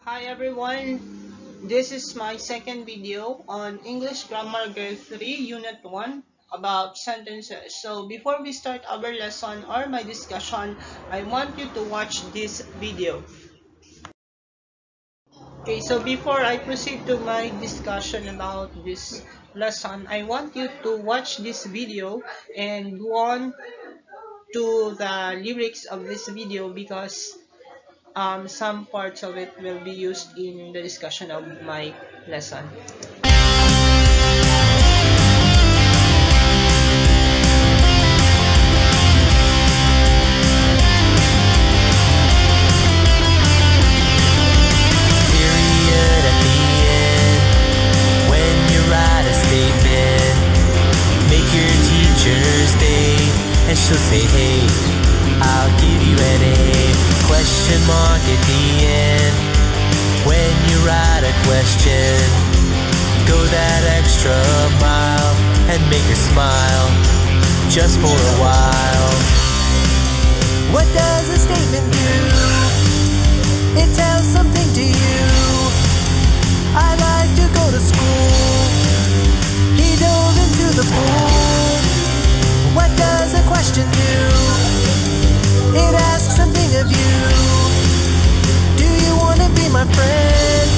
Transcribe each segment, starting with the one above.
Hi everyone, this is my second video on English Grammar Grade 3 Unit 1 about sentences. So before we start our lesson or my discussion, I want you to watch this video. Okay, so before I proceed to my discussion about this lesson, I want you to watch this video and go on to the lyrics of this video because some parts of it will be used in the discussion of my lesson. Period at the end. When you write a statement, make your teacher's day, and she'll say, hey, I'll give you an A. Question mark at the end. When you write a question, go that extra mile and make her smile just for a while. What does a statement do? It tells something to you. I like to go to school. He dove into the pool. What does a question do? It asks something of you. Do you want to be my friend?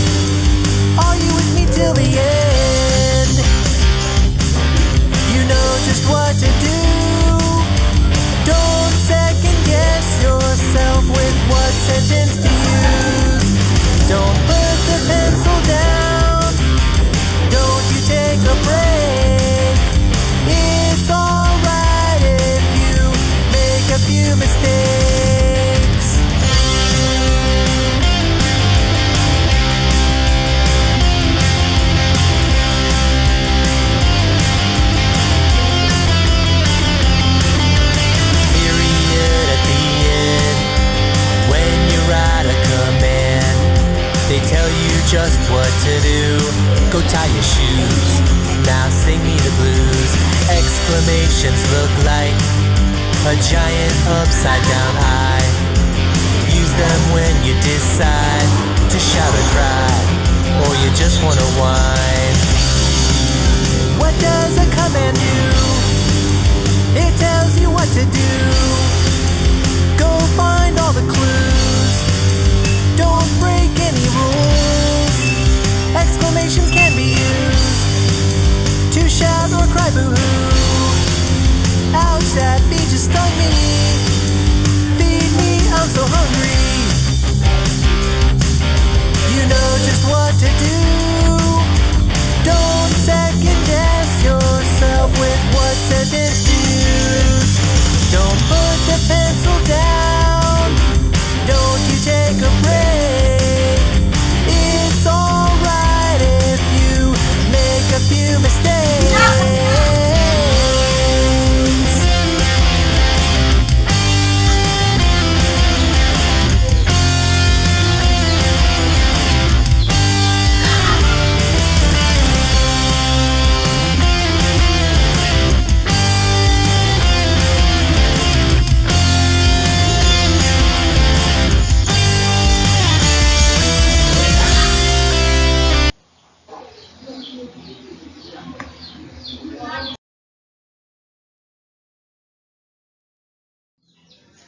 Are you with me till the end? You know just what to do. Don't second guess yourself with what sentence to use. Don't put the pencil down. Don't you take a break. It's alright if you make a few mistakes. Period at the end. When you write a command, they tell you just what to do. Go tie your shoes. Now sing me the blues. Exclamations look like a giant upside down eye. Use them when you decide to shout or cry, or you just wanna whine. What does a command do? It tells you what to do. Go find all the clues. Don't break any rules. Exclamations can be used to shout or cry boo-hoo. Ouch, that bee just stung me. Feed me, I'm so hungry. You know just what to do. Don't second guess yourself with what sentence to use. Don't put the pencil down. Don't you take a break. It's alright if you make a few mistakes.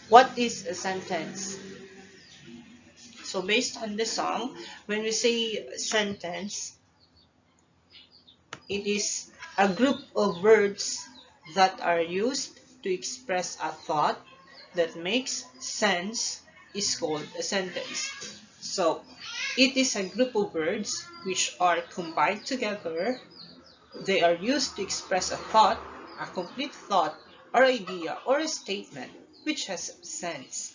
What is a sentence? So based on the song, when we say sentence, it is a group of words that are used to express a thought that makes sense is called a sentence. So it is a group of words which are combined together. They are used to express a thought, a complete thought or idea or a statement which has sense.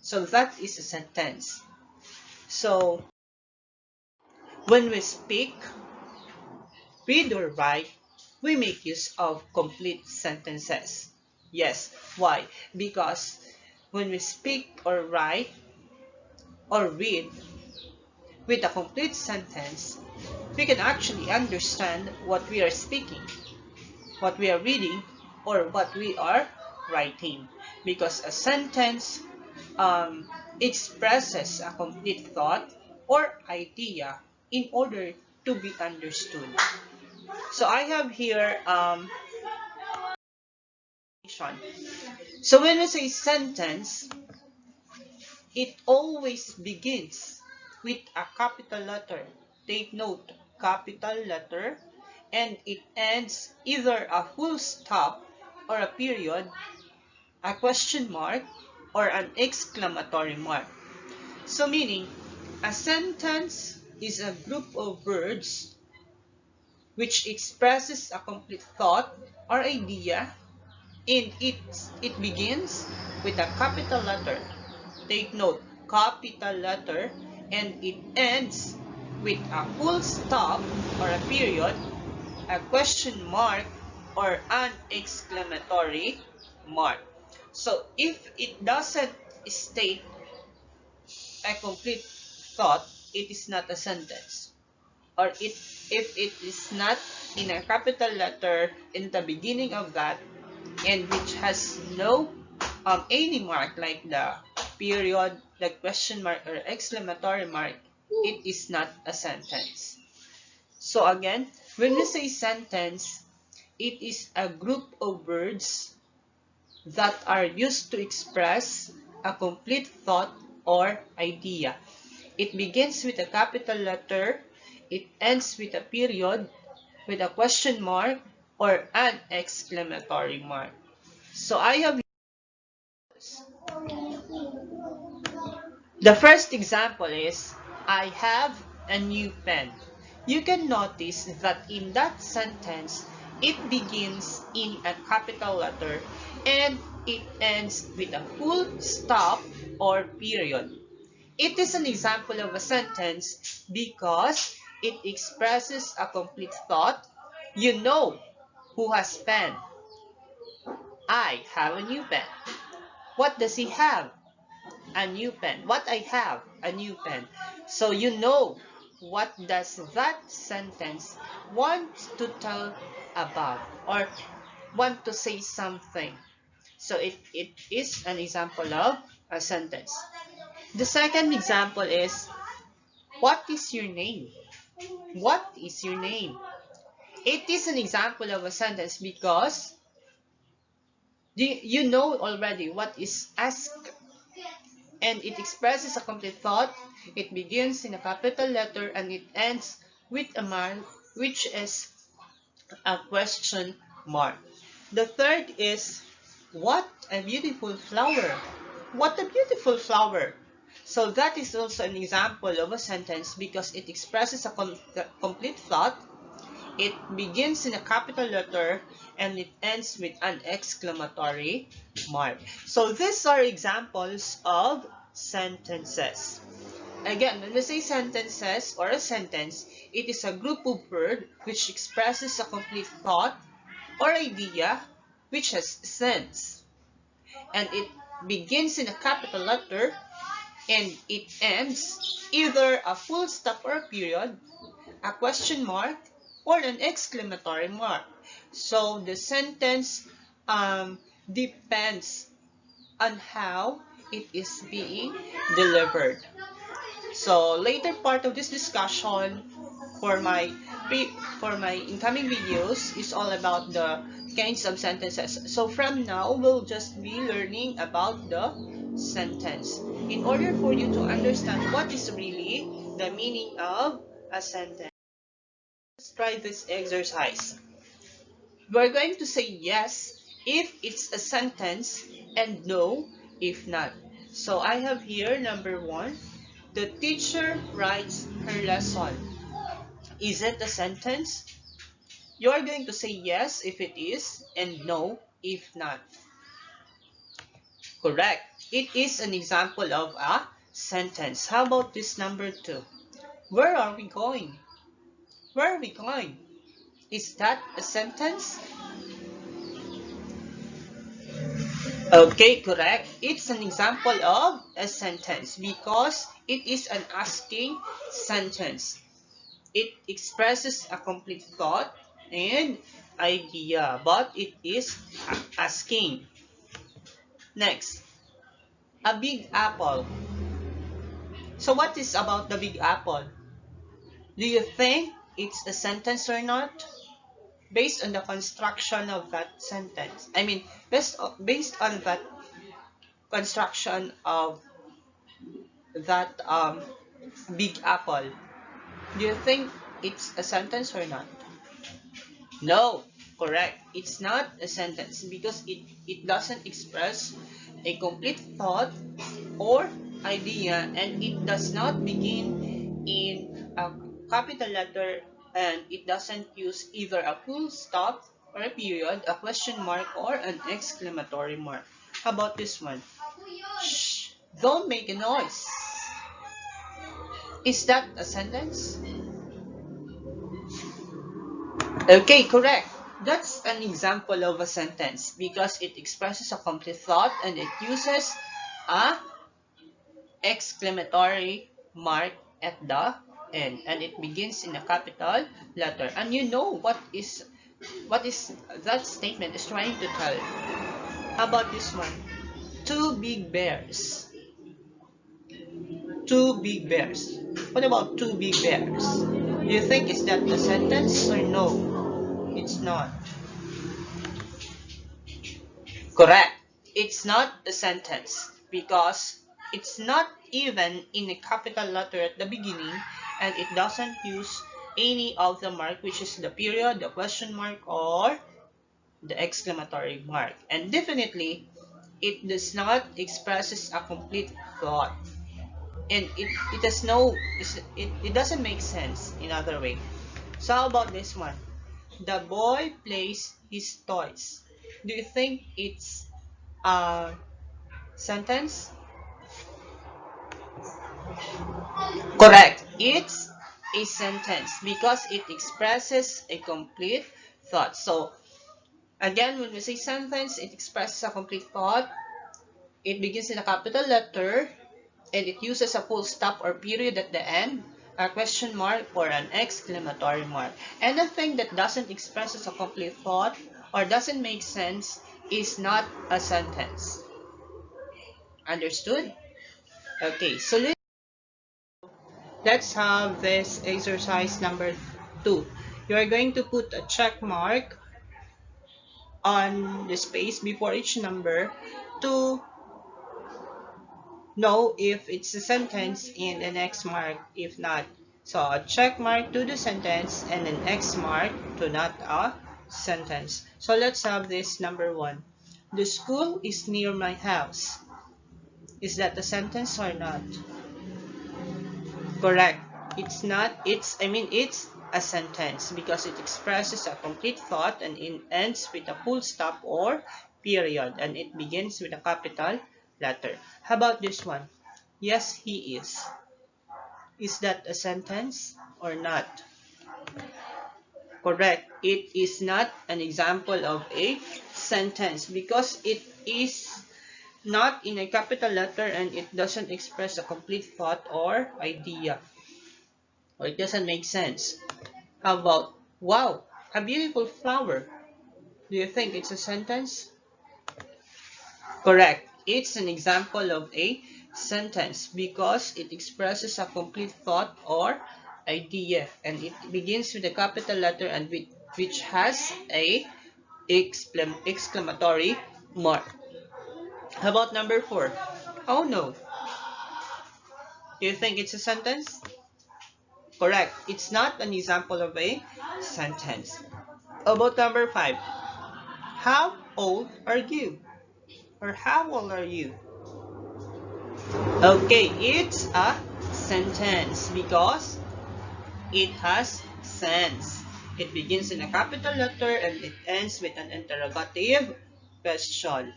So that is a sentence. So when we speak, read or write, we make use of complete sentences. Yes, why? Because when we speak or write or read with a complete sentence, we can actually understand what we are speaking, what we are reading, or what we are writing. Because a sentence expresses a complete thought or idea in order to be understood. So I have here so when we say sentence, it always begins with a capital letter. Take note, capital letter, and it ends either a full stop or a period, a question mark, or an exclamatory mark. So meaning, a sentence is a group of words which expresses a complete thought or idea, and it begins with a capital letter. Take note, capital letter, and it ends with a full stop or a period, a question mark, or an exclamatory mark. So if it doesn't state a complete thought, it is not a sentence. Or if it is not in a capital letter in the beginning of that, and which has no any mark like the period, the question mark, or exclamatory mark, it is not a sentence. So again, when we say sentence, it is a group of words that are used to express a complete thought or idea. It begins with a capital letter, it ends with a period, with a question mark, or an exclamatory mark. So I have the first example is, I have a new pen. You can notice that in that sentence, it begins in a capital letter and it ends with a full stop or period. It is an example of a sentence because it expresses a complete thought. You know who has pen. I have a new pen. What does he have? A new pen. What I have? A new pen. So you know what does that sentence want to tell about or want to say something. So it is an example of a sentence. The second example is, what is your name? What is your name? It is an example of a sentence because you know already what is asked, and it expresses a complete thought. It begins in a capital letter and it ends with a mark, which is a question mark. The third is, what a beautiful flower. What a beautiful flower. So that is also an example of a sentence because it expresses a complete thought. It begins in a capital letter and it ends with an exclamatory mark. So these are examples of sentences. Again, when we say sentences or a sentence, it is a group of words which expresses a complete thought or idea which has sense. And it begins in a capital letter and it ends either a full stop or a period, a question mark, or an exclamatory mark. So the sentence depends on how it is being delivered. So later part of this discussion for my incoming videos is all about the kinds of sentences. So from now, we'll just be learning about the sentence. In order for you to understand what is really the meaning of a sentence, let's try this exercise. We're going to say yes if it's a sentence and no if not. So I have here number 1. The teacher writes her lesson. Is it a sentence? You are going to say yes if it is and no if not. Correct. It is an example of a sentence. How about this number 2? Where are we going? Where are we going? Is that a sentence? Okay, correct. It's an example of a sentence because it is an asking sentence. It expresses a complete thought and idea, but it is asking. Next, A big apple. So what is about the big apple? Do you think it's a sentence or not? Based on the construction of that sentence. I mean, based on that construction of that big apple. Do you think it's a sentence or not? No, correct. It's not a sentence because it doesn't express a complete thought or idea, and it does not begin in a capital letter, and it doesn't use either a full stop or a period, a question mark, or an exclamatory mark. How about this one? Shh, don't make a noise. Is that a sentence? Okay, correct. That's an example of a sentence because it expresses a complete thought and it uses a exclamatory mark at the end, and it begins in a capital letter. And you know what is that statement is trying to tell. How about this one? Two big bears. Two big bears. What about two big bears? Do you think is that a sentence or no? It's not. Correct. It's not a sentence because it's not even in a capital letter at the beginning, and it doesn't use any of the mark, which is the period, the question mark, or the exclamatory mark. And definitely, it does not expresses a complete thought. And it has no, it doesn't make sense in other way. So how about this one? The boy plays his toys. Do you think it's a sentence? Correct. It's a sentence because it expresses a complete thought. So again, when we say sentence, it expresses a complete thought. It begins in a capital letter and it uses a full stop or period at the end, a question mark, or an exclamatory mark. Anything that doesn't express a complete thought or doesn't make sense is not a sentence. Understood? Okay, so let's have this exercise number 2. You are going to put a check mark on the space before each number to know if it's a sentence and an X mark if not. So a check mark to the sentence and an X mark to not a sentence. So let's have this number 1. The school is near my house. Is that a sentence or not? Correct. It's not, it's a sentence because it expresses a complete thought and it ends with a full stop or period and it begins with a capital letter. How about this one? Yes, he is. Is that a sentence or not? Correct. It is not an example of a sentence because it is not in a capital letter and it doesn't express a complete thought or idea. Or it doesn't make sense. How about, wow, a beautiful flower. Do you think it's a sentence? Correct. It's an example of a sentence because it expresses a complete thought or idea and it begins with a capital letter and which has a exclamatory mark. How about number 4? Oh no. Do you think it's a sentence? Correct. It's not an example of a sentence. How about number 5? How old are you? Or how old are you? Okay, it's a sentence because it has sense. It begins in a capital letter and it ends with an interrogative question.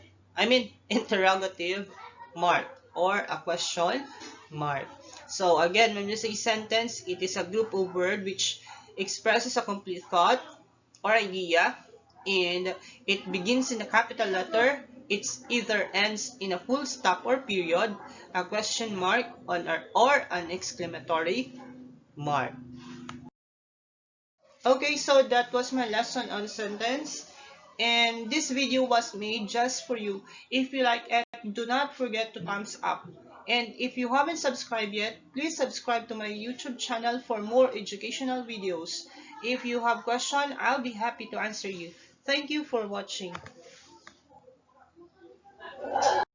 Interrogative mark or a question mark. So again, when you say sentence, it is a group of words which expresses a complete thought or idea and it begins in a capital letter. It either ends in a full stop or period, a question mark or an exclamatory mark. Okay, so that was my lesson on sentence and this video was made just for you. If you like it, do not forget to thumbs up. And if you haven't subscribed yet, please subscribe to my YouTube channel for more educational videos. If you have questions, I'll be happy to answer you. Thank you for watching.